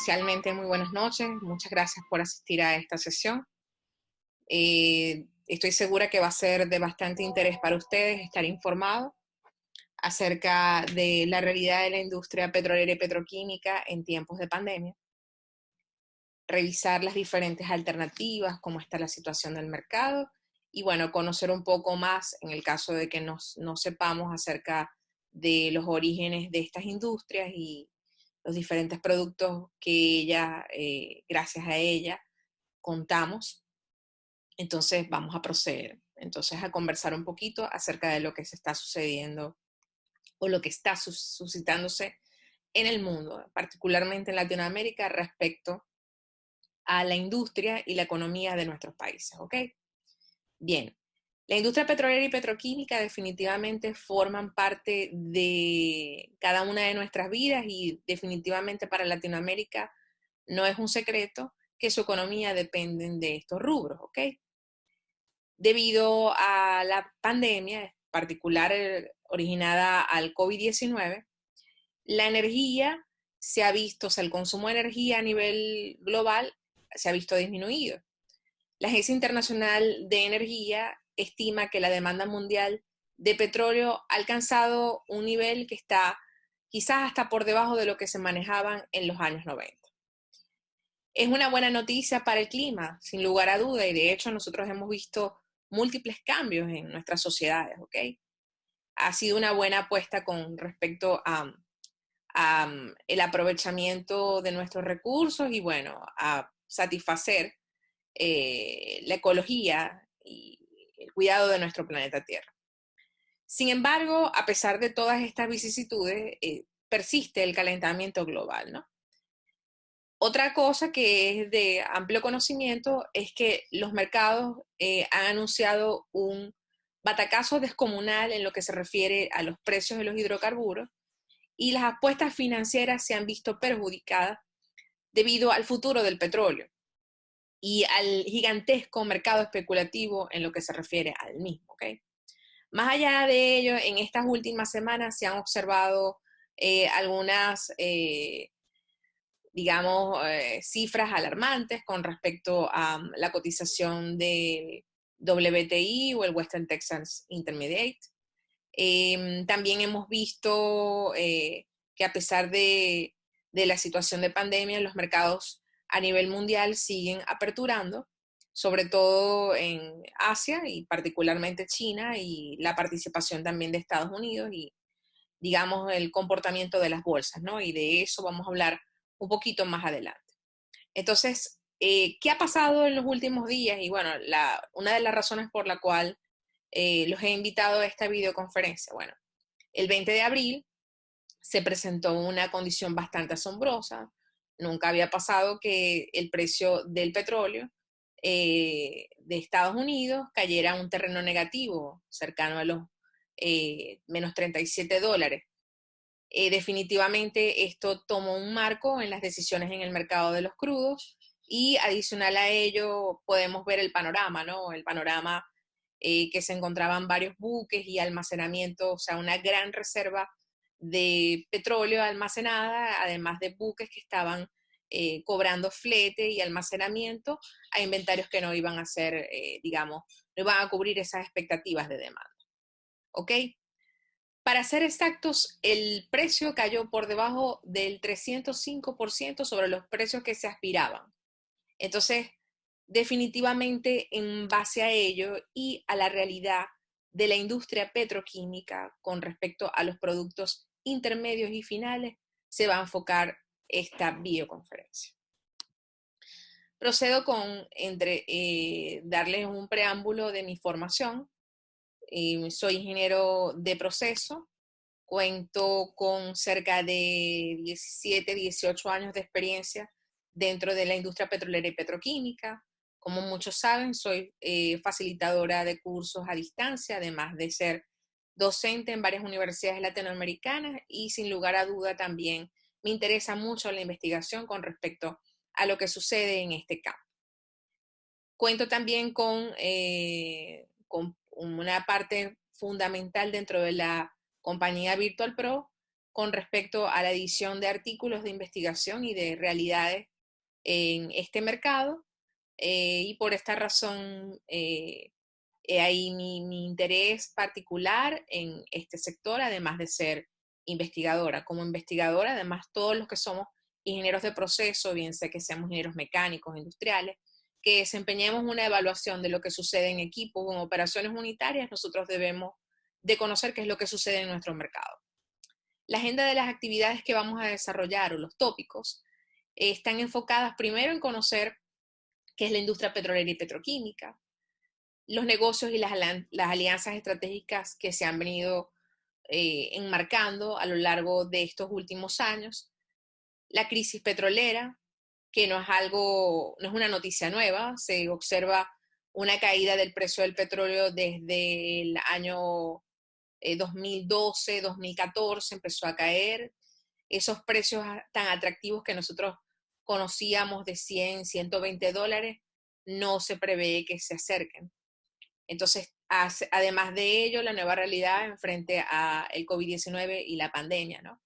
Inicialmente, muy buenas noches. Muchas gracias por asistir a esta sesión. Estoy segura que va a ser de bastante interés para ustedes estar informados acerca de la realidad de la industria petrolera y petroquímica en tiempos de pandemia. Revisar las diferentes alternativas, cómo está la situación del mercado y, bueno, conocer un poco más en el caso de que no sepamos acerca de los orígenes de estas industrias y los diferentes productos que ella, gracias a ella, contamos. Entonces vamos a proceder entonces a conversar un poquito acerca de lo que se está sucediendo o lo que está suscitándose en el mundo, particularmente en Latinoamérica, respecto a la industria y la economía de nuestros países, ¿ok? Bien, la industria petrolera y petroquímica definitivamente forman parte de cada una de nuestras vidas y definitivamente para Latinoamérica no es un secreto que su economía depende de estos rubros, ¿ok? Debido a la pandemia, en particular originada al COVID-19, la energía se ha visto, o sea, el consumo de energía a nivel global se ha visto disminuido. La Agencia Internacional de Energía estima que la demanda mundial de petróleo ha alcanzado un nivel que está quizás hasta por debajo de lo que se manejaban en los años 90. Es una buena noticia para el clima, sin lugar a duda, y de hecho nosotros hemos visto múltiples cambios en nuestras sociedades, ¿ok? Ha sido una buena apuesta con respecto a el aprovechamiento de nuestros recursos y, bueno, a satisfacer la ecología y el cuidado de nuestro planeta Tierra. Sin embargo, a pesar de todas estas vicisitudes, persiste el calentamiento global, ¿no? Otra cosa que es de amplio conocimiento es que los mercados han anunciado un batacazo descomunal en lo que se refiere a los precios de los hidrocarburos y las apuestas financieras se han visto perjudicadas debido al futuro del petróleo y al gigantesco mercado especulativo en lo que se refiere al mismo, ¿ok? Más allá de ello, en estas últimas semanas se han observado algunas digamos, cifras alarmantes con respecto a la cotización del WTI o el Western Texas Intermediate. También hemos visto que a pesar de la situación de pandemia, los mercados a nivel mundial siguen aperturando, sobre todo en Asia y particularmente China, y la participación también de Estados Unidos y, digamos, el comportamiento de las bolsas, ¿no? Y de eso vamos a hablar un poquito más adelante. Entonces, ¿qué ha pasado en los últimos días? Y bueno, una de las razones por la cual los he invitado a esta videoconferencia, bueno, el 20 de abril se presentó una condición bastante asombrosa. Nunca había pasado que el precio del petróleo de Estados Unidos cayera a un terreno negativo, cercano a los menos $37. Definitivamente esto tomó un marco en las decisiones en el mercado de los crudos y adicional a ello podemos ver el panorama, ¿no? El panorama que se encontraban varios buques y almacenamiento, o sea, una gran reserva de petróleo almacenada, además de buques que estaban cobrando flete y almacenamiento a inventarios que no iban a ser, digamos, no iban a cubrir esas expectativas de demanda. ¿Ok? Para ser exactos, el precio cayó por debajo del 305% sobre los precios que se aspiraban. Entonces, definitivamente en base a ello y a la realidad de la industria petroquímica con respecto a los productos intermedios y finales, se va a enfocar esta videoconferencia. Procedo con darles un preámbulo de mi formación. Soy ingeniero de proceso. Cuento con cerca de 17, 18 años de experiencia dentro de la industria petrolera y petroquímica. Como muchos saben, soy facilitadora de cursos a distancia, además de ser docente en varias universidades latinoamericanas y sin lugar a duda también me interesa mucho la investigación con respecto a lo que sucede en este campo. Cuento también con una parte fundamental dentro de la compañía Virtual Pro con respecto a la edición de artículos de investigación y de realidades en este mercado, y por esta razón ahí mi interés particular en este sector, además de ser investigadora. Como investigadora, además, todos los que somos ingenieros de proceso, bien sea que seamos ingenieros mecánicos, industriales, que desempeñemos una evaluación de lo que sucede en equipos o en operaciones unitarias, nosotros debemos de conocer qué es lo que sucede en nuestro mercado. La agenda de las actividades que vamos a desarrollar o los tópicos están enfocadas primero en conocer qué es la industria petrolera y petroquímica, los negocios y las alianzas estratégicas que se han venido enmarcando a lo largo de estos últimos años, la crisis petrolera, que no es algo, no es una noticia nueva, se observa una caída del precio del petróleo desde el año 2012, 2014, empezó a caer. Esos precios tan atractivos que nosotros conocíamos de 100, 120 dólares, no se prevé que se acerquen. Entonces, además de ello, la nueva realidad en frente a el COVID-19 y la pandemia, ¿no?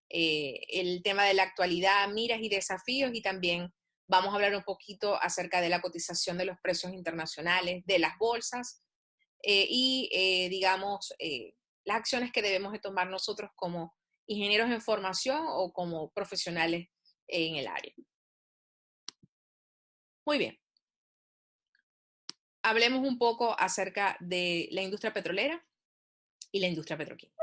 El tema de la actualidad, miras y desafíos, y también vamos a hablar un poquito acerca de la cotización de los precios internacionales, de las bolsas, digamos, las acciones que debemos de tomar nosotros como ingenieros en formación o como profesionales en el área. Muy bien. Hablemos un poco acerca de la industria petrolera y la industria petroquímica.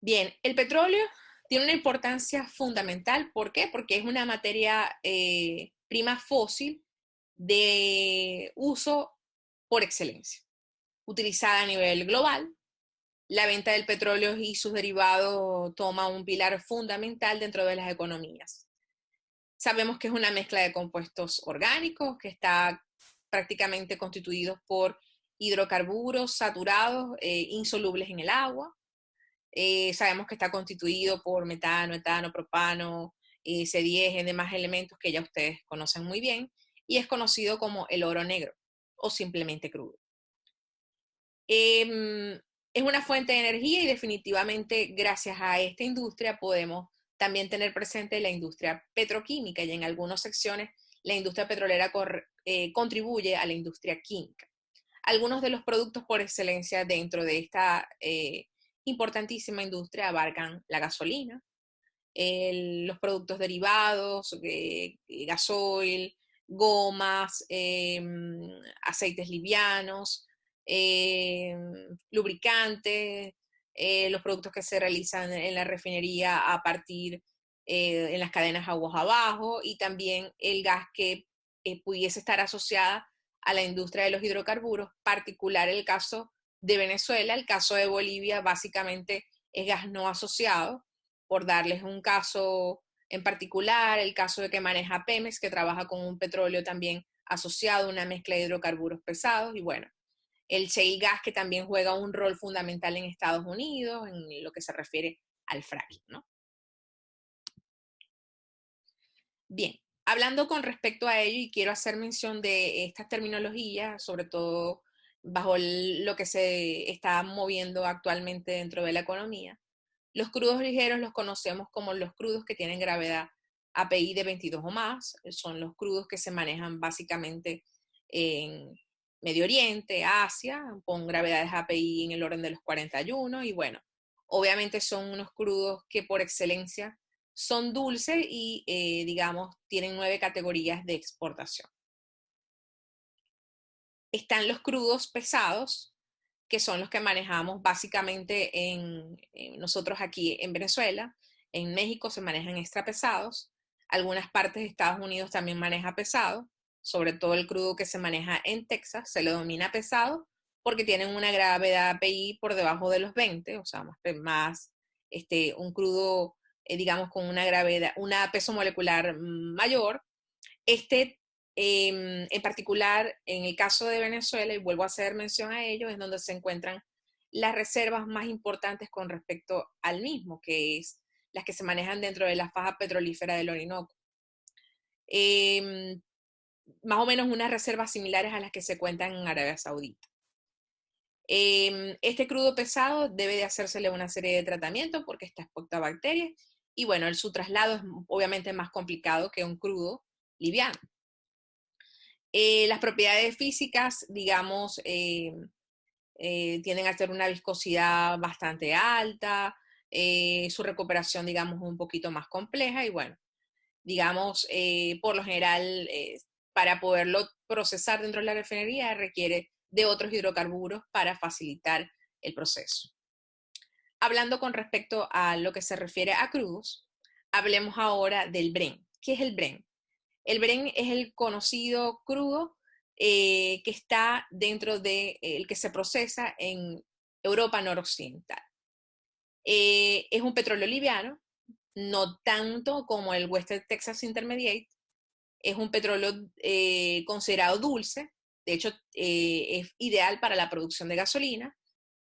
Bien, el petróleo tiene una importancia fundamental. ¿Por qué? Porque es una materia prima fósil de uso por excelencia, utilizada a nivel global. La venta del petróleo y sus derivados toma un pilar fundamental dentro de las economías. Sabemos que es una mezcla de compuestos orgánicos que está prácticamente constituidos por hidrocarburos saturados, insolubles en el agua. Sabemos que está constituido por metano, etano, propano, C10 y demás elementos que ya ustedes conocen muy bien, y es conocido como el oro negro o simplemente crudo. Es una fuente de energía y definitivamente gracias a esta industria podemos también tener presente la industria petroquímica, y en algunas secciones la industria petrolera contribuye a la industria química. Algunos de los productos por excelencia dentro de esta importantísima industria abarcan la gasolina, los productos derivados, gasoil, gomas, aceites livianos, lubricantes, los productos que se realizan en la refinería a partir en las cadenas aguas abajo, y también el gas que pudiese estar asociada a la industria de los hidrocarburos, particular el caso de Venezuela. El caso de Bolivia básicamente es gas no asociado, por darles un caso en particular, el caso de que maneja Pemex, que trabaja con un petróleo también asociado a una mezcla de hidrocarburos pesados, y bueno, el shale gas, que también juega un rol fundamental en Estados Unidos en lo que se refiere al fracking, ¿no? Bien, hablando con respecto a ello, y quiero hacer mención de estas terminologías, sobre todo bajo lo que se está moviendo actualmente dentro de la economía. Los crudos ligeros los conocemos como los crudos que tienen gravedad API de 22 o más. Son los crudos que se manejan básicamente en Medio Oriente, Asia, con gravedades API en el orden de los 41. Y bueno, obviamente son unos crudos que por excelencia son dulces y, digamos, tienen 9 categorías de exportación. Están los crudos pesados, que son los que manejamos básicamente nosotros aquí en Venezuela. En México se manejan extra pesados. Algunas partes de Estados Unidos también maneja pesado, sobre todo el crudo que se maneja en Texas se le domina pesado porque tienen una gravedad API por debajo de los 20, o sea, más un crudo, digamos, con una gravedad, un peso molecular mayor. En particular, en el caso de Venezuela, y vuelvo a hacer mención a ello, es donde se encuentran las reservas más importantes con respecto al mismo, que es las que se manejan dentro de la faja petrolífera del Orinoco. Más o menos unas reservas similares a las que se cuentan en Arabia Saudita. Este crudo pesado debe de hacérsele una serie de tratamientos porque está expuesto a bacterias y bueno, su traslado es obviamente más complicado que un crudo liviano. Las propiedades físicas, digamos, tienden a tener una viscosidad bastante alta, su recuperación, digamos, un poquito más compleja y bueno, digamos, por lo general, para poderlo procesar dentro de la refinería requiere de otros hidrocarburos para facilitar el proceso. Hablando con respecto a lo que se refiere a crudos, hablemos ahora del Bren. ¿Qué es el Bren? El Bren es el conocido crudo que está dentro del que se procesa en Europa noroccidental. Es un petróleo liviano, no tanto como el West Texas Intermediate, es un petróleo considerado dulce, de hecho es ideal para la producción de gasolina,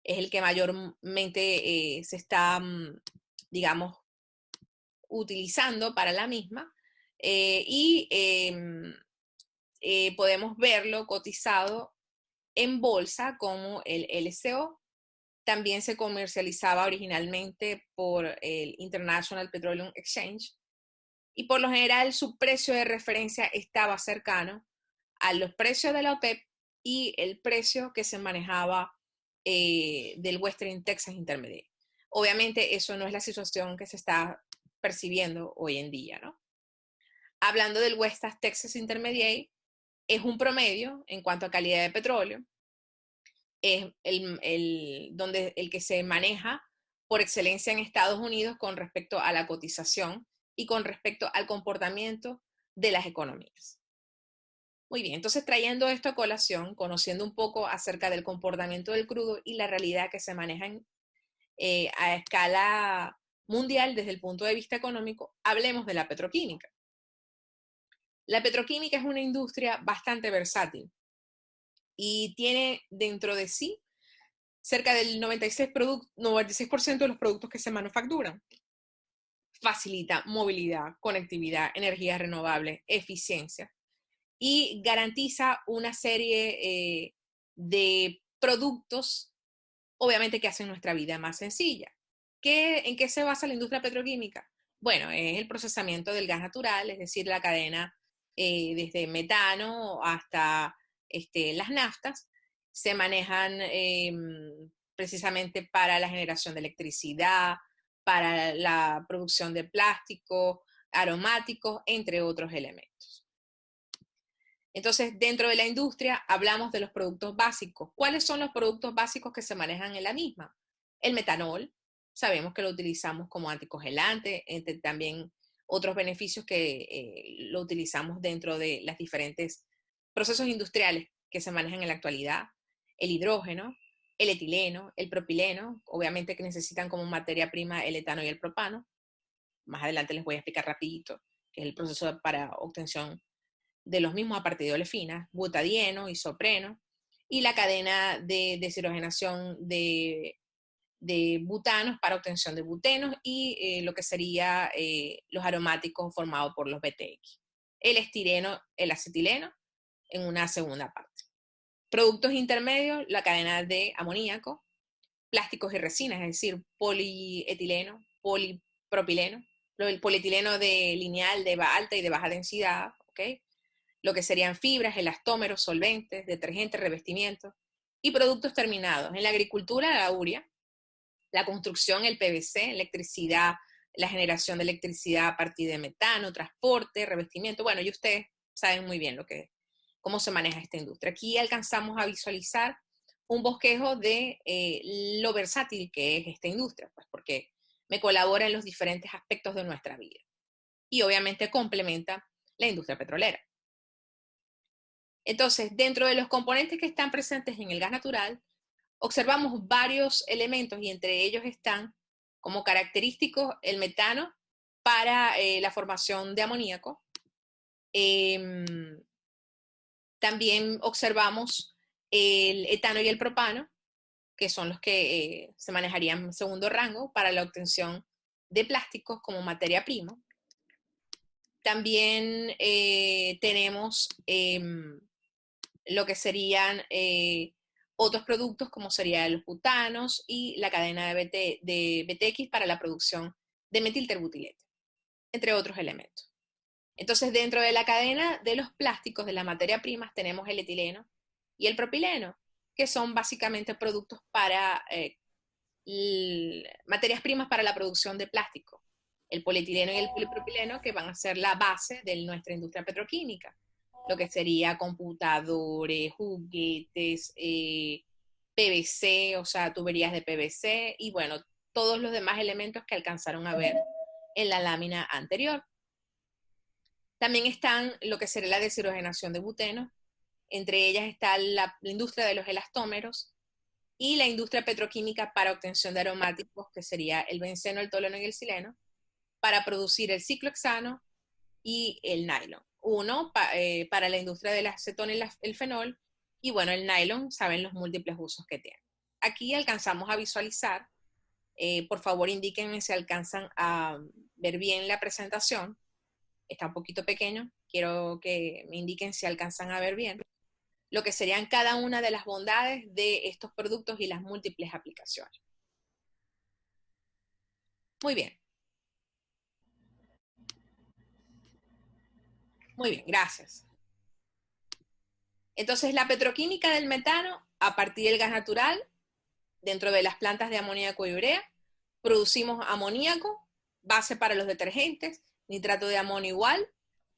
es el que mayormente se está, digamos, utilizando para la misma y podemos verlo cotizado en bolsa como el LCO. También se comercializaba originalmente por el International Petroleum Exchange y por lo general su precio de referencia estaba cercano a los precios de la OPEP y el precio que se manejaba del Western Texas Intermediate. Obviamente eso no es la situación que se está percibiendo hoy en día, ¿no? Hablando del West Texas Intermediate, es un promedio en cuanto a calidad de petróleo, es el que se maneja por excelencia en Estados Unidos con respecto a la cotización y con respecto al comportamiento de las economías. Muy bien, entonces trayendo esto a colación, conociendo un poco acerca del comportamiento del crudo y la realidad que se maneja a escala mundial desde el punto de vista económico, hablemos de la petroquímica. La petroquímica es una industria bastante versátil y tiene dentro de sí cerca del 96% de los productos que se manufacturan. Facilita movilidad, conectividad, energías renovables, eficiencia y garantiza una serie de productos, obviamente, que hacen nuestra vida más sencilla. ¿En qué se basa la industria petroquímica? Bueno, es el procesamiento del gas natural, es decir, la cadena desde metano hasta las naftas, se manejan precisamente para la generación de electricidad, para la producción de plástico, aromáticos, entre otros elementos. Entonces, dentro de la industria hablamos de los productos básicos. ¿Cuáles son los productos básicos que se manejan en la misma? El metanol, sabemos que lo utilizamos como anticongelante, también otros beneficios que lo utilizamos dentro de los diferentes procesos industriales que se manejan en la actualidad. El hidrógeno, el etileno, el propileno, obviamente que necesitan como materia prima el etano y el propano. Más adelante les voy a explicar rapidito, que es el proceso para obtención de los mismos a partir de olefinas, butadieno, isopreno, y la cadena de deshidrogenación de butanos para obtención de butenos y lo que sería los aromáticos formados por los BTX. El estireno, el acetileno, en una segunda parte. Productos intermedios, la cadena de amoníaco, plásticos y resinas, es decir, polietileno, polipropileno, el polietileno de lineal de alta y de baja densidad, ¿ok? Lo que serían fibras, elastómeros, solventes, detergentes, revestimientos y productos terminados. En la agricultura, la urea, la construcción, el PVC, electricidad, la generación de electricidad a partir de metano, transporte, revestimiento. Bueno, y ustedes saben muy bien cómo se maneja esta industria. Aquí alcanzamos a visualizar un bosquejo de lo versátil que es esta industria, pues porque me colabora en los diferentes aspectos de nuestra vida y obviamente complementa la industria petrolera. Entonces, dentro de los componentes que están presentes en el gas natural, observamos varios elementos y entre ellos están como característicos el metano para la formación de amoníaco. También observamos el etano y el propano, que son los que se manejarían en segundo rango para la obtención de plásticos como materia prima. También tenemos lo que serían otros productos como serían los butanos y la cadena de BTX para la producción de metilterbutilete, entre otros elementos. Entonces, dentro de la cadena de los plásticos, de las materias primas, tenemos el etileno y el propileno, que son básicamente productos para materias primas para la producción de plástico. El polietileno y el polipropileno, que van a ser la base de nuestra industria petroquímica, lo que sería computadores, juguetes, PVC, o sea, tuberías de PVC, y bueno, todos los demás elementos que alcanzaron a ver en la lámina anterior. También están lo que sería la deshidrogenación de buteno, entre ellas está la industria de los elastómeros y la industria petroquímica para obtención de aromáticos, que sería el benceno, el tolueno y el xileno, para producir el ciclohexano y el nylon. Uno para la industria del acetona y el fenol, y bueno, el nylon, saben los múltiples usos que tiene. Aquí alcanzamos a visualizar, por favor indíquenme si alcanzan a ver bien la presentación, está un poquito pequeño, quiero que me indiquen si alcanzan a ver bien lo que serían cada una de las bondades de estos productos y las múltiples aplicaciones. Muy bien. Muy bien, gracias. Entonces, la petroquímica del metano, a partir del gas natural, dentro de las plantas de amoníaco y urea, producimos amoníaco, base para los detergentes, nitrato de amonio igual,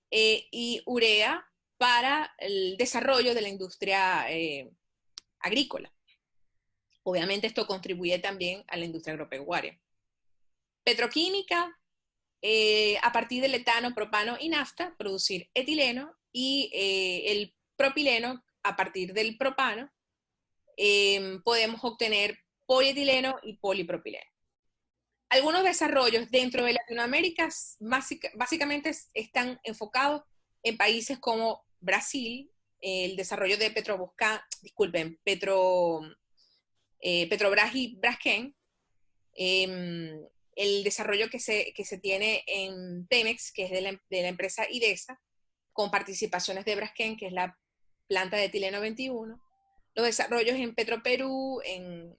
y urea para el desarrollo de la industria agrícola. Obviamente esto contribuye también a la industria agropecuaria. Petroquímica, a partir del etano, propano y nafta, producir etileno, y el propileno, a partir del propano, podemos obtener polietileno y polipropileno. Algunos desarrollos dentro de Latinoamérica básicamente están enfocados en países como Brasil, el desarrollo de Petrobras y Braskem, el desarrollo que se tiene en Pemex, que es de la empresa IDESA, con participaciones de Braskem, que es la planta de etileno 21, los desarrollos en Petroperú, en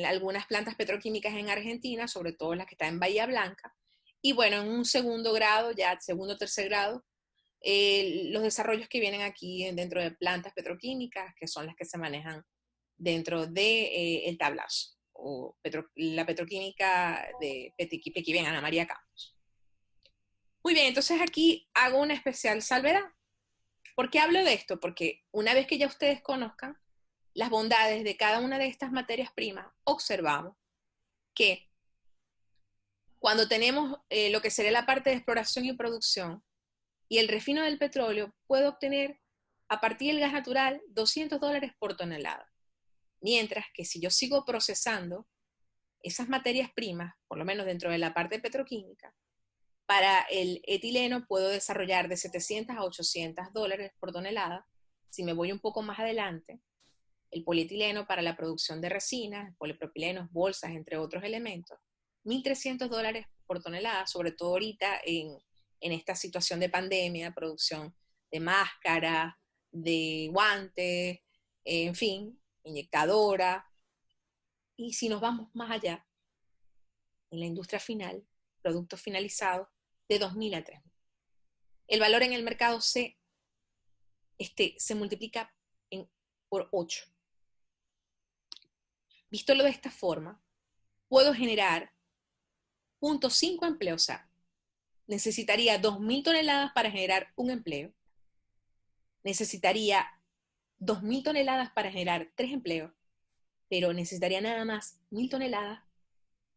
algunas plantas petroquímicas en Argentina, sobre todo las que están en Bahía Blanca, y bueno, en un segundo grado, ya segundo o tercer grado, los desarrollos que vienen aquí dentro de plantas petroquímicas, que son las que se manejan dentro de el tablazo, o la petroquímica de Pequiven, Ana María Campos. Muy bien, entonces aquí hago una especial salvedad. ¿Por qué hablo de esto? Porque una vez que ya ustedes conozcan las bondades de cada una de estas materias primas, observamos que cuando tenemos lo que sería la parte de exploración y producción y el refino del petróleo, puedo obtener a partir del gas natural $200 por tonelada. Mientras que si yo sigo procesando esas materias primas, por lo menos dentro de la parte petroquímica, para el etileno puedo desarrollar de $700 a $800 por tonelada. Si me voy un poco más adelante, el polietileno para la producción de resinas, polipropilenos, bolsas, entre otros elementos, $1,300 por tonelada, sobre todo ahorita en esta situación de pandemia, producción de máscaras, de guantes, en fin, inyectadora. Y si nos vamos más allá, en la industria final, productos finalizados, de 2.000 a 3.000. El valor en el mercado se multiplica por 8. Vístolo de esta forma, puedo generar 0.5 empleos. O sea, necesitaría 2.000 toneladas para generar un empleo. Necesitaría 2.000 toneladas para generar 3 empleos, pero necesitaría nada más 1.000 toneladas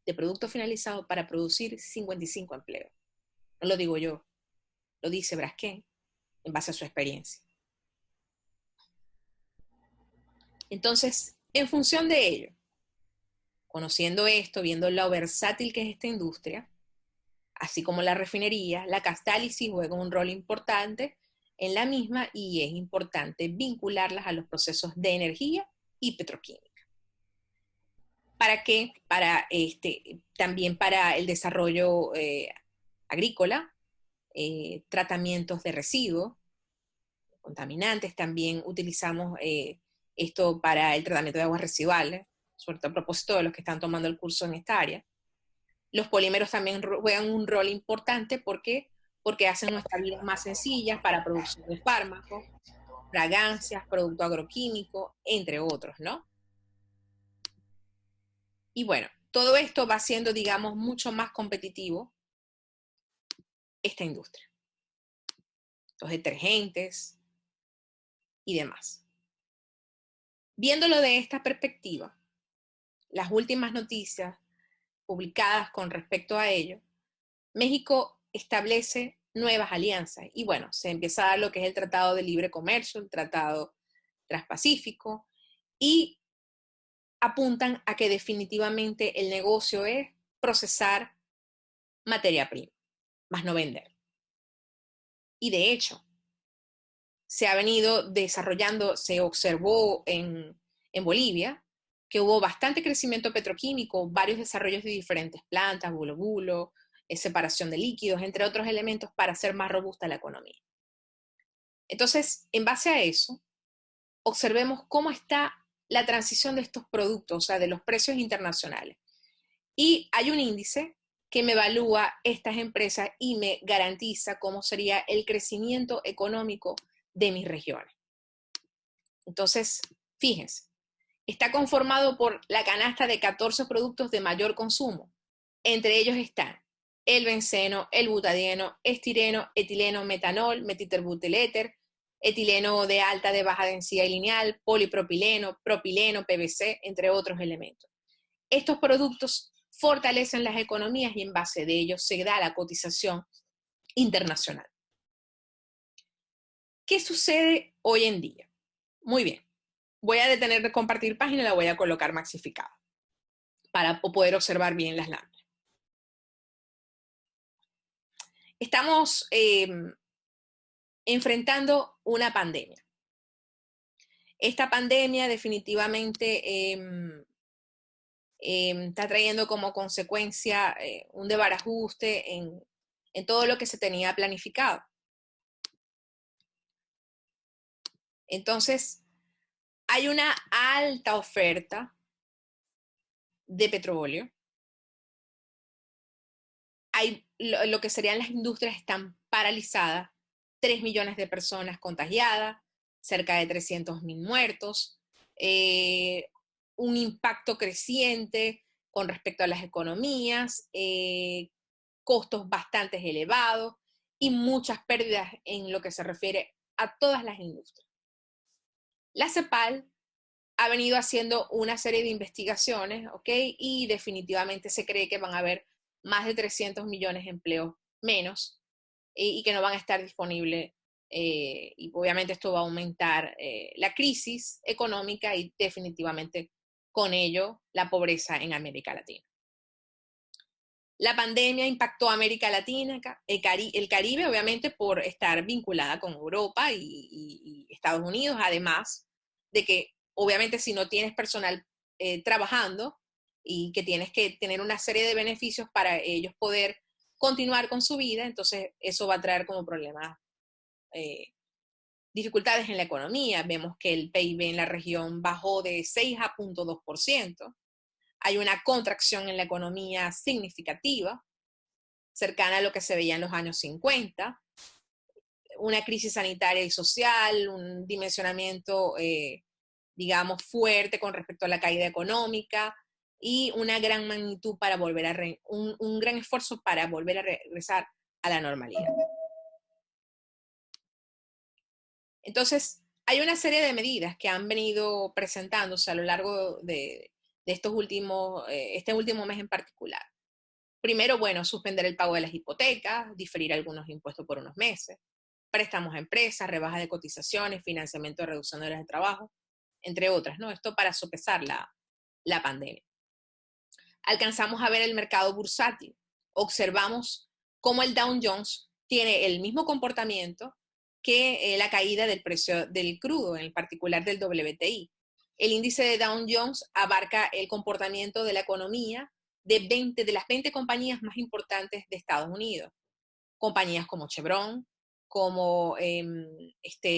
de producto finalizado para producir 55 empleos. No lo digo yo, lo dice Braskem en base a su experiencia. Entonces, en función de ello, conociendo esto, viendo lo versátil que es esta industria, así como la refinería, la catálisis juega un rol importante en la misma y es importante vincularlas a los procesos de energía y petroquímica. ¿Para qué? También para el desarrollo agrícola, tratamientos de residuos, contaminantes, también utilizamos esto para el tratamiento de aguas residuales, sobre todo a propósito de los que están tomando el curso en esta área. Los polímeros también juegan un rol importante porque hacen nuestras vidas más sencillas para producción de fármacos, fragancias, producto agroquímico, entre otros, ¿no? Y bueno, todo esto va haciendo, digamos, mucho más competitivo esta industria. Los detergentes y demás. Viéndolo de esta perspectiva, las últimas noticias publicadas con respecto a ello, México establece nuevas alianzas y bueno, se empieza a dar lo que es el Tratado de Libre Comercio, el Tratado Transpacífico, y apuntan a que definitivamente el negocio es procesar materia prima, más no vender. Y de hecho, se ha venido desarrollando, se observó en Bolivia, que hubo bastante crecimiento petroquímico, varios desarrollos de diferentes plantas, bulo, separación de líquidos, entre otros elementos para hacer más robusta la economía. Entonces, en base a eso, observemos cómo está la transición de estos productos, o sea, de los precios internacionales. Y hay un índice que me evalúa estas empresas y me garantiza cómo sería el crecimiento económico de mis regiones. Entonces, fíjense, está conformado por la canasta de 14 productos de mayor consumo. Entre ellos están el benceno, el butadieno, estireno, etileno, metanol, metiterbuteléter, etileno de alta, de baja densidad y lineal, polipropileno, propileno, PVC, entre otros elementos. Estos productos fortalecen las economías y en base de ellos se da la cotización internacional. ¿Qué sucede hoy en día? Muy bien, voy a detener de compartir página y la voy a colocar maxificada para poder observar bien las láminas. Estamos enfrentando una pandemia. Esta pandemia definitivamente está trayendo como consecuencia un desbarajuste en todo lo que se tenía planificado. Entonces, hay una alta oferta de petróleo. Hay lo que serían las industrias están paralizadas, 3 millones de personas contagiadas, cerca de 300.000 muertos, un impacto creciente con respecto a las economías, costos bastante elevados y muchas pérdidas en lo que se refiere a todas las industrias. La CEPAL ha venido haciendo una serie de investigaciones, ¿ok? Y definitivamente se cree que van a haber más de 300 millones de empleos menos y que no van a estar disponibles. Y obviamente esto va a aumentar la crisis económica y definitivamente con ello la pobreza en América Latina. La pandemia impactó a América Latina, el Caribe, obviamente por estar vinculada con Europa y Estados Unidos, además de que obviamente si no tienes personal trabajando y que tienes que tener una serie de beneficios para ellos poder continuar con su vida, entonces eso va a traer como problemas, dificultades en la economía. Vemos que el PIB en la región bajó de 6 a 0.2%. Hay una contracción en la economía significativa, cercana a lo que se veía en los años 50, una crisis sanitaria y social, un dimensionamiento, digamos, fuerte con respecto a la caída económica y una gran magnitud para volver a, un gran esfuerzo para volver a regresar a la normalidad. Entonces, hay una serie de medidas que han venido presentándose a lo largo de estos últimos, este último mes en particular. Primero, bueno, suspender el pago de las hipotecas, diferir algunos impuestos por unos meses, préstamos a empresas, rebajas de cotizaciones, financiamiento de reducción de horas de trabajo, entre otras, ¿no? Esto para sopesar la pandemia. Alcanzamos a ver el mercado bursátil. Observamos cómo el Dow Jones tiene el mismo comportamiento que la caída del precio del crudo, en particular del WTI. El índice de Dow Jones abarca el comportamiento de la economía de las 20 compañías más importantes de Estados Unidos. Compañías como Chevron, como AT&T,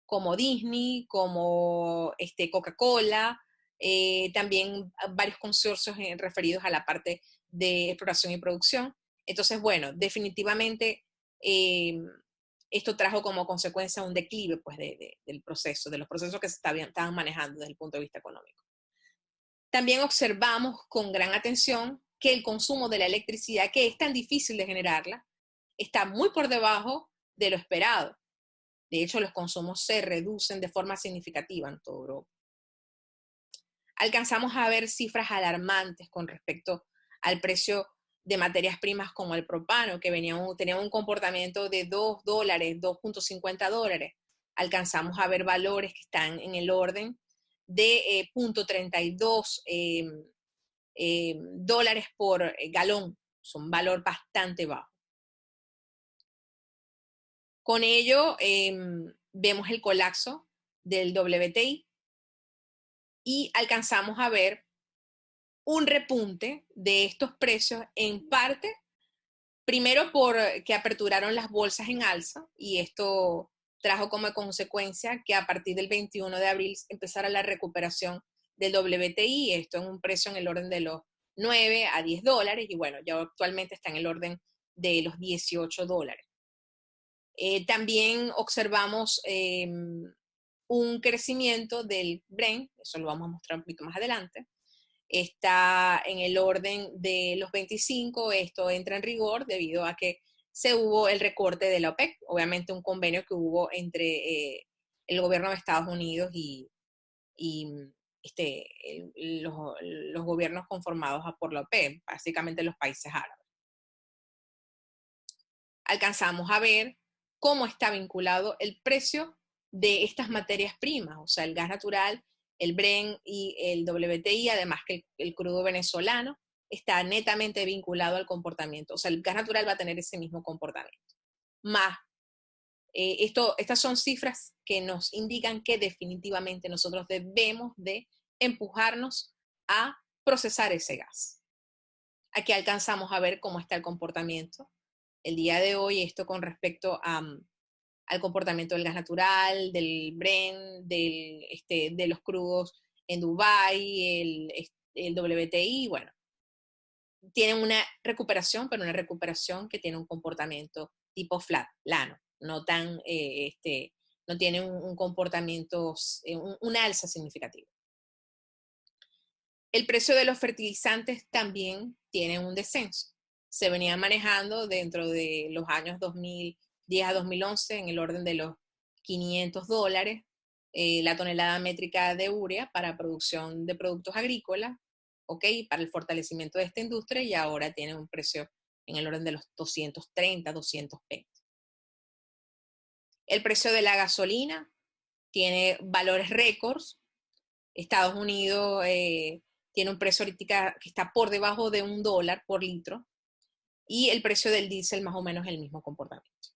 como Disney, como Coca-Cola, también varios consorcios referidos a la parte de exploración y producción. Entonces, bueno, definitivamente esto trajo como consecuencia un declive pues, del proceso, de los procesos que se estaban manejando desde el punto de vista económico. También observamos con gran atención que el consumo de la electricidad, que es tan difícil de generarla, está muy por debajo de lo esperado. De hecho, los consumos se reducen de forma significativa en toda Europa. Alcanzamos a ver cifras alarmantes con respecto al precio de materias primas como el propano, que tenía un comportamiento de $2, $2.50. Alcanzamos a ver valores que están en el orden de 0.32 dólares por galón. Es un valor bastante bajo. Con ello, vemos el colapso del WTI y alcanzamos a ver un repunte de estos precios en parte, primero porque aperturaron las bolsas en alza y esto trajo como consecuencia que a partir del 21 de abril empezara la recuperación del WTI, esto en un precio en el orden de los 9 a 10 dólares y bueno, ya actualmente está en el orden de los 18 dólares. También observamos un crecimiento del Brent, eso lo vamos a mostrar un poquito más adelante, está en el orden de los 25, esto entra en rigor debido a que se hubo el recorte de la OPEC, obviamente un convenio que hubo entre el gobierno de Estados Unidos y los gobiernos conformados por la OPEC, básicamente los países árabes. Alcanzamos a ver cómo está vinculado el precio de estas materias primas, o sea, el gas natural, el Brent y el WTI, además que el crudo venezolano está netamente vinculado al comportamiento, o sea, el gas natural va a tener ese mismo comportamiento. Más, estas son cifras que nos indican que definitivamente nosotros debemos de empujarnos a procesar ese gas. Aquí alcanzamos a ver cómo está el comportamiento el día de hoy, esto con respecto al comportamiento del gas natural, del Brent, de los crudos en Dubái, el WTI, bueno, tienen una recuperación, pero una recuperación que tiene un comportamiento tipo flat, plano, no tan, no tiene un comportamiento, un alza significativa. El precio de los fertilizantes también tiene un descenso. Se venía manejando dentro de los años 2010 a 2011 en el orden de los 500 dólares la tonelada métrica de urea para producción de productos agrícolas, ¿ok? Para el fortalecimiento de esta industria y ahora tiene un precio en el orden de los 230, 220. El precio de la gasolina tiene valores récords. Estados Unidos tiene un precio ahorita que está por debajo de $1 por litro y el precio del diésel más o menos el mismo comportamiento.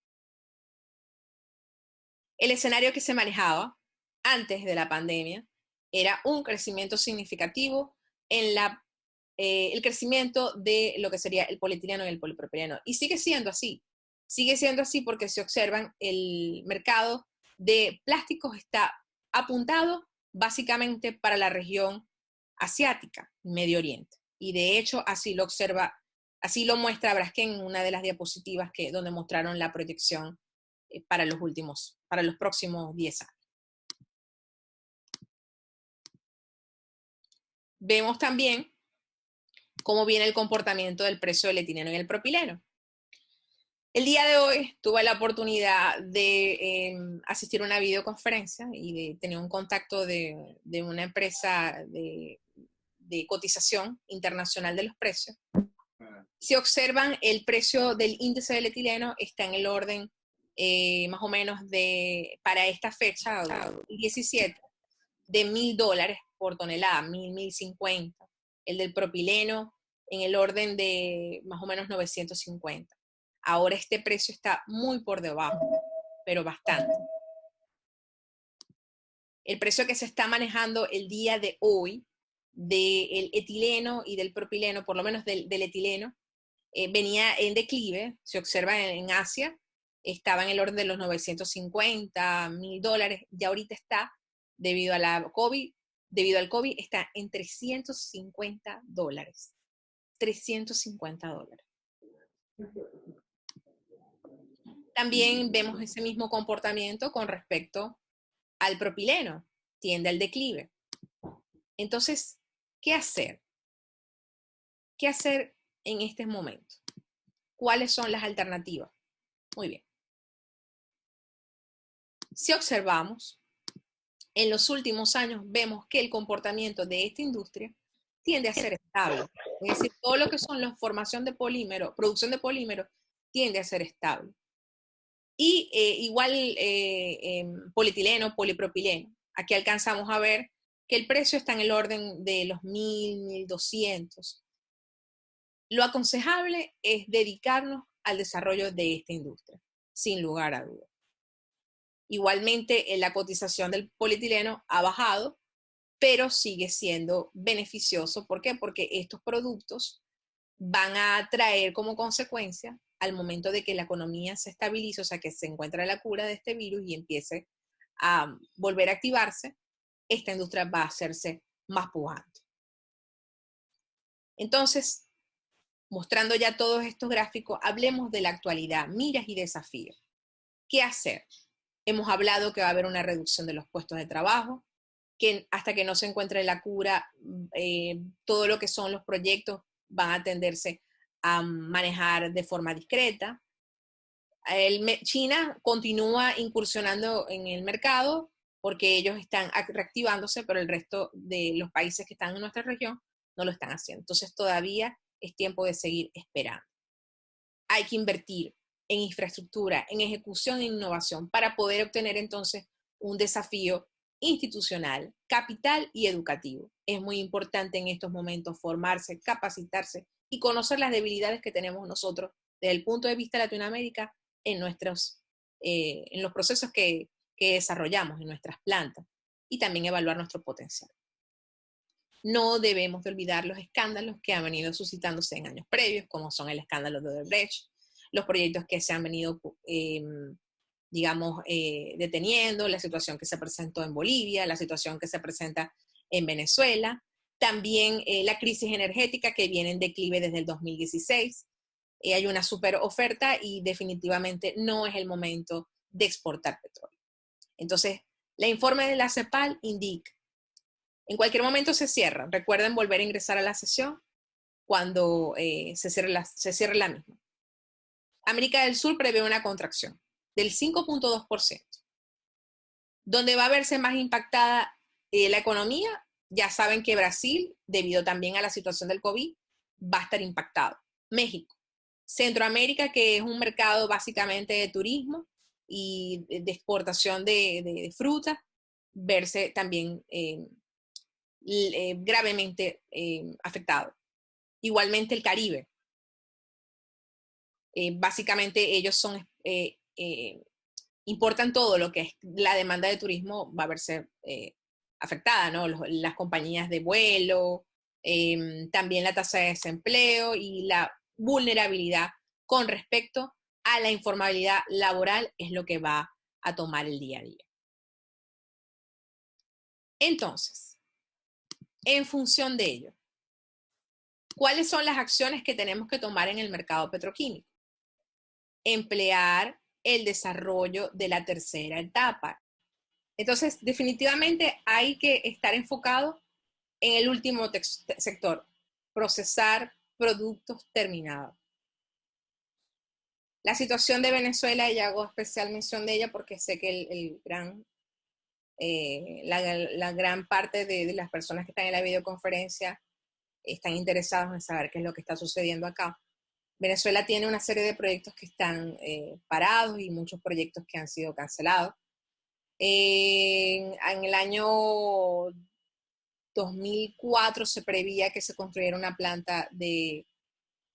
El escenario que se manejaba antes de la pandemia era un crecimiento significativo en el crecimiento de lo que sería el polietileno y el polipropileno. Y sigue siendo así. Sigue siendo así porque si observan, el mercado de plásticos está apuntado básicamente para la región asiática, Medio Oriente. Y de hecho así lo observa, así lo muestra Braskem en una de las diapositivas donde mostraron la proyección para los próximos 10 años. Vemos también cómo viene el comportamiento del precio del etileno y el propileno. El día de hoy tuve la oportunidad de asistir a una videoconferencia y de tener un contacto de una empresa de cotización internacional de los precios. Si observan, el precio del índice del etileno está en el orden más o menos para esta fecha, 17, de $1,000 por tonelada, 1,050. El del propileno en el orden de más o menos 950. Ahora este precio está muy por debajo, pero bastante. El precio que se está manejando el día de hoy del etileno y del propileno, por lo menos del etileno, venía en declive, se observa en Asia, estaba en el orden de los 950, $1,000, y ahorita está, debido a la COVID, debido al COVID, está en $350. $350. También vemos ese mismo comportamiento con respecto al propileno, tiende al declive. Entonces, ¿qué hacer? ¿Qué hacer en este momento? ¿Cuáles son las alternativas? Muy bien. Si observamos, en los últimos años vemos que el comportamiento de esta industria tiende a ser estable. Es decir, todo lo que son la formación de polímero, producción de polímero, tiende a ser estable. Y igual polietileno, polipropileno. Aquí alcanzamos a ver que el precio está en el orden de los 1,000, 1,200. Lo aconsejable es dedicarnos al desarrollo de esta industria, sin lugar a dudas. Igualmente, la cotización del polietileno ha bajado, pero sigue siendo beneficioso. ¿Por qué? Porque estos productos van a traer como consecuencia, al momento de que la economía se estabilice, o sea, que se encuentre la cura de este virus y empiece a volver a activarse, esta industria va a hacerse más pujante. Entonces, mostrando ya todos estos gráficos, hablemos de la actualidad, miras y desafíos. ¿Qué hacer? Hemos hablado que va a haber una reducción de los puestos de trabajo, que hasta que no se encuentre la cura, todo lo que son los proyectos van a tenderse a manejar de forma discreta. China continúa incursionando en el mercado porque ellos están reactivándose, pero el resto de los países que están en nuestra región no lo están haciendo. Entonces todavía es tiempo de seguir esperando. Hay que invertir en infraestructura, en ejecución e innovación para poder obtener entonces un desafío institucional, capital y educativo. Es muy importante en estos momentos formarse, capacitarse y conocer las debilidades que tenemos nosotros desde el punto de vista de Latinoamérica en los procesos que desarrollamos en nuestras plantas, y también evaluar nuestro potencial. No debemos de olvidar los escándalos que han venido suscitándose en años previos, como son el escándalo de Odebrecht, los proyectos que se han venido, deteniendo, la situación que se presentó en Bolivia, la situación que se presenta en Venezuela, también la crisis energética que viene en declive desde el 2016. Hay una super oferta y definitivamente no es el momento de exportar petróleo. Entonces, el informe de la CEPAL indica, en cualquier momento se cierra. Recuerden volver a ingresar a la sesión cuando se cierre la misma. América del Sur prevé una contracción del 5.2%. Donde va a verse más impactada la economía, ya saben que Brasil, debido también a la situación del COVID, va a estar impactado. México, Centroamérica, que es un mercado básicamente de turismo y de exportación de frutas, verse también gravemente afectado. Igualmente el Caribe. Básicamente ellos son, importan todo lo que es la demanda de turismo, va a verse afectada, ¿no? Las compañías de vuelo, también la tasa de desempleo y la vulnerabilidad con respecto a la informalidad laboral es lo que va a tomar el día a día. Entonces, en función de ello, ¿cuáles son las acciones que tenemos que tomar en el mercado petroquímico? Emplear el desarrollo de la tercera etapa. Entonces, definitivamente hay que estar enfocado en el último sector, procesar productos terminados. La situación de Venezuela, y hago especial mención de ella porque sé que la gran parte de las personas que están en la videoconferencia están interesados en saber qué es lo que está sucediendo acá. Venezuela tiene una serie de proyectos que están parados y muchos proyectos que han sido cancelados. En el año 2004 se prevía que se construyera una planta de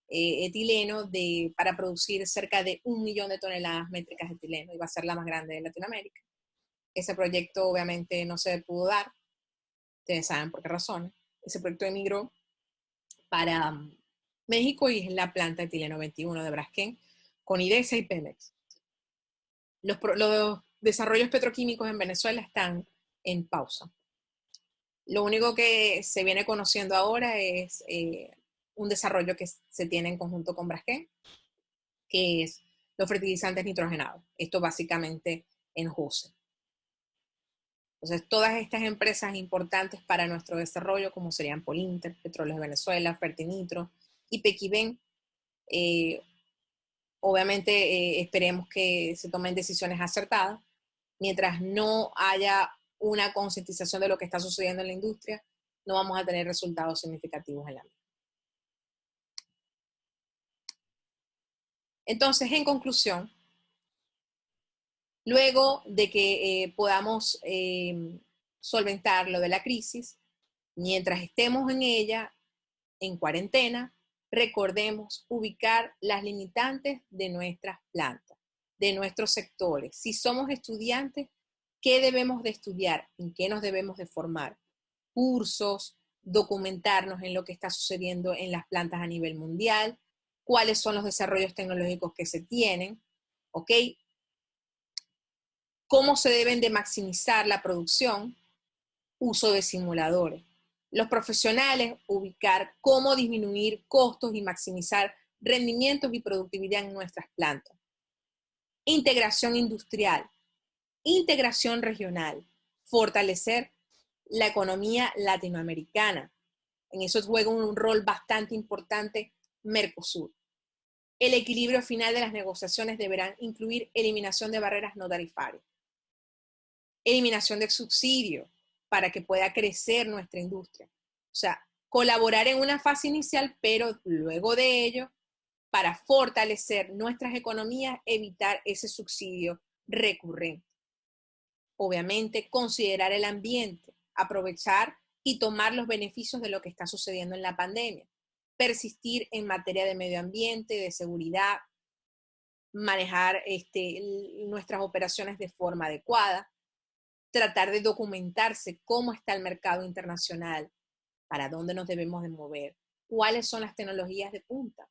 etileno para producir cerca de 1 millón de toneladas métricas de etileno, y va a ser la más grande de Latinoamérica. Ese proyecto obviamente no se pudo dar, ustedes saben por qué razones. Ese proyecto emigró para México y es la planta etileno 21 de Braskem con IDESA y Pemex. los desarrollos petroquímicos en Venezuela están en pausa. Lo único que se viene conociendo ahora es un desarrollo que se tiene en conjunto con Braskem, que es los fertilizantes nitrogenados. Esto básicamente en JUSE. Entonces, todas estas empresas importantes para nuestro desarrollo, como serían Polinter, Petróleos de Venezuela, Fertinitro y Pequiven, obviamente esperemos que se tomen decisiones acertadas. Mientras no haya una concientización de lo que está sucediendo en la industria, no vamos a tener resultados significativos en la misma. Entonces, en conclusión, luego de que podamos solventar lo de la crisis, mientras estemos en ella, en cuarentena, recordemos ubicar las limitantes de nuestras plantas, de nuestros sectores. Si somos estudiantes, ¿qué debemos de estudiar? ¿En qué nos debemos de formar? Cursos, documentarnos en lo que está sucediendo en las plantas a nivel mundial, cuáles son los desarrollos tecnológicos que se tienen, ¿ok? Cómo se deben de maximizar la producción, uso de simuladores. Los profesionales, ubicar cómo disminuir costos y maximizar rendimientos y productividad en nuestras plantas. Integración industrial, integración regional, fortalecer la economía latinoamericana. En eso juega un rol bastante importante Mercosur. El equilibrio final de las negociaciones deberán incluir eliminación de barreras no tarifarias, eliminación de subsidios para que pueda crecer nuestra industria. O sea, colaborar en una fase inicial, pero luego de ello, para fortalecer nuestras economías, evitar ese subsidio recurrente. Obviamente, considerar el ambiente, aprovechar y tomar los beneficios de lo que está sucediendo en la pandemia. Persistir en materia de medio ambiente, de seguridad, manejar nuestras operaciones de forma adecuada, tratar de documentarse cómo está el mercado internacional, para dónde nos debemos de mover, cuáles son las tecnologías de punta.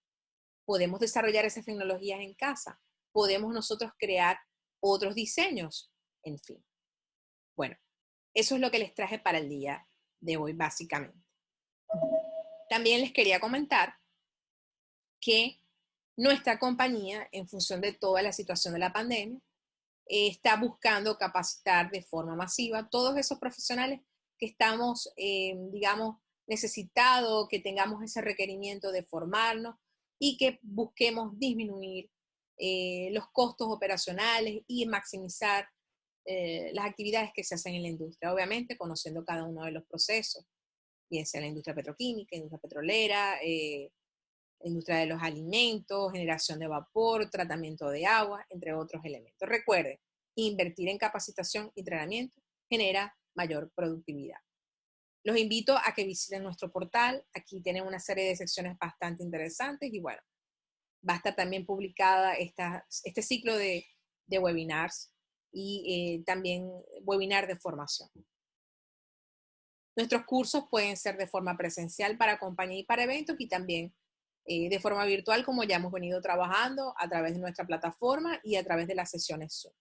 Podemos desarrollar esas tecnologías en casa, podemos nosotros crear otros diseños, en fin. Bueno, eso es lo que les traje para el día de hoy, básicamente. También les quería comentar que nuestra compañía, en función de toda la situación de la pandemia, está buscando capacitar de forma masiva todos esos profesionales que estamos, digamos, necesitados, que tengamos ese requerimiento de formarnos y que busquemos disminuir los costos operacionales y maximizar las actividades que se hacen en la industria, obviamente conociendo cada uno de los procesos, bien sea la industria petroquímica, industria petrolera, industria de los alimentos, generación de vapor, tratamiento de agua, entre otros elementos. Recuerden, invertir en capacitación y entrenamiento genera mayor productividad. Los invito a que visiten nuestro portal. Aquí tienen una serie de secciones bastante interesantes y bueno, va a estar también publicada este ciclo de webinars y también webinar de formación. Nuestros cursos pueden ser de forma presencial para compañía y para eventos y también de forma virtual, como ya hemos venido trabajando a través de nuestra plataforma y a través de las sesiones Zoom.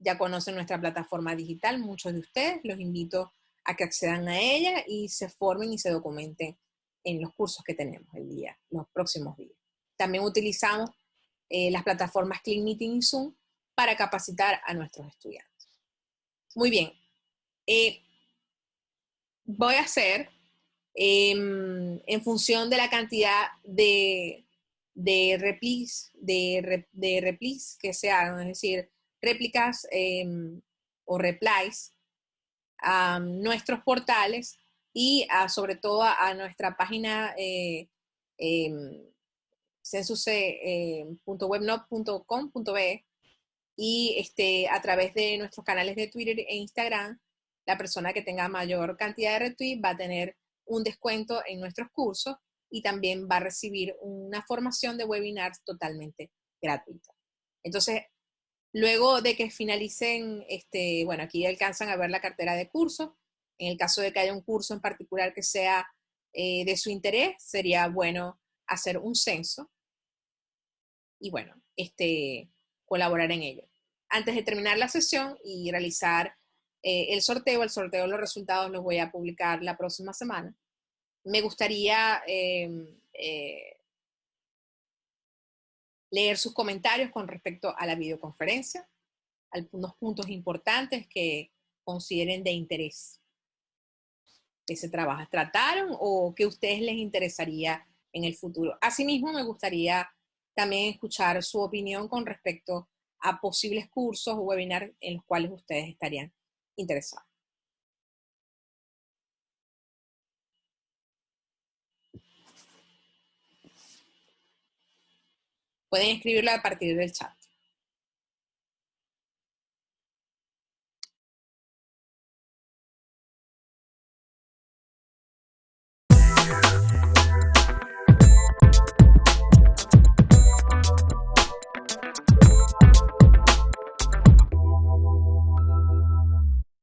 Ya conocen nuestra plataforma digital, muchos de ustedes, los invito a que accedan a ella y se formen y se documenten en los cursos que tenemos los próximos días. También utilizamos las plataformas Click Meeting y Zoom para capacitar a nuestros estudiantes. Muy bien. Voy a hacer en función de la cantidad de replis que se hagan, es decir, réplicas o replies a nuestros portales y sobre todo a nuestra página censuse.webnode.com.be y a través de nuestros canales de Twitter e Instagram, la persona que tenga mayor cantidad de retweets va a tener un descuento en nuestros cursos y también va a recibir una formación de webinars totalmente gratuita. Entonces, luego de que finalicen, bueno, aquí alcanzan a ver la cartera de cursos. En el caso de que haya un curso en particular que sea de su interés, sería bueno hacer un censo y bueno, colaborar en ello. antes de terminar la sesión y realizar el sorteo de los resultados los voy a publicar la próxima semana. Me gustaría leer sus comentarios con respecto a la videoconferencia, algunos puntos importantes que consideren de interés que se trabaja. ¿Trataron o que a ustedes les interesaría en el futuro? Asimismo, me gustaría también escuchar su opinión con respecto a posibles cursos o webinars en los cuales ustedes estarían interesados. Pueden escribirlo a partir del chat.